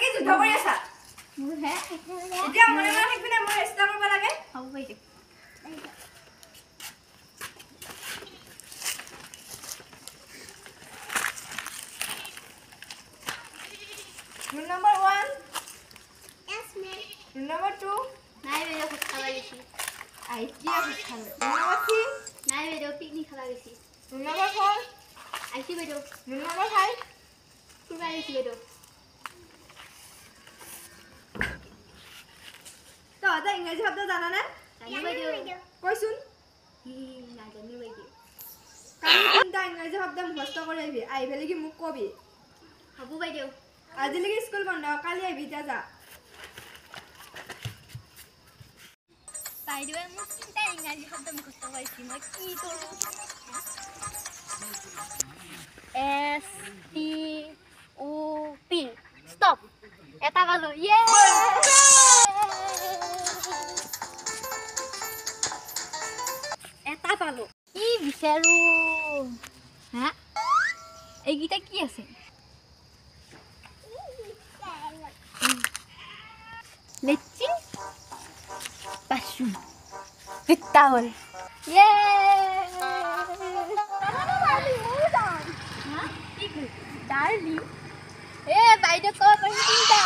কি যুদ্ধ কৰি আছা এতিয়া মনে মনে থাকিবি না মই ৰেস্তা কৰিব লাগে হ'ব বাইদেউ Rule number 1. Yes, ma'am. Rule number 2. নাই বাইদেউ ভাত খাবা গৈছি I kia Rule number 3. নাই বাইদেউ পিকনিক খাবা গৈছি Rule number 4. আহিছি বাইদেউ Rule number 5. ফুৰবা গৈছি বাইদেউ তহঁতে ইংৰাজী শব্দ জানা না জানো বাইদেউ কইচোন নাজানো বাইদেউ কালি তিনিটা ইংৰাজী শব্দ মুখস্থ কৰি আহিবি আহি পেলাই কি মোক কবি হ'ব বাইদেউ আজিলৈকে স্কুল বন্ধ কালি আহিবি এতিয়া যা বাইদেৱে মোক তিনিটা ইংৰাজী শব্দ মুখস্থ কৰিছি মই কি কৰোঁ STOP ষ্টপ এটা পালো ইয়ে এটা পালো কি বিচাৰো হা এইকেইটা কি আছে লেচি পাশু পিতাল ইয়ে ডাৰ্লি এ বাইৰে কো তিনটা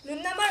Rule number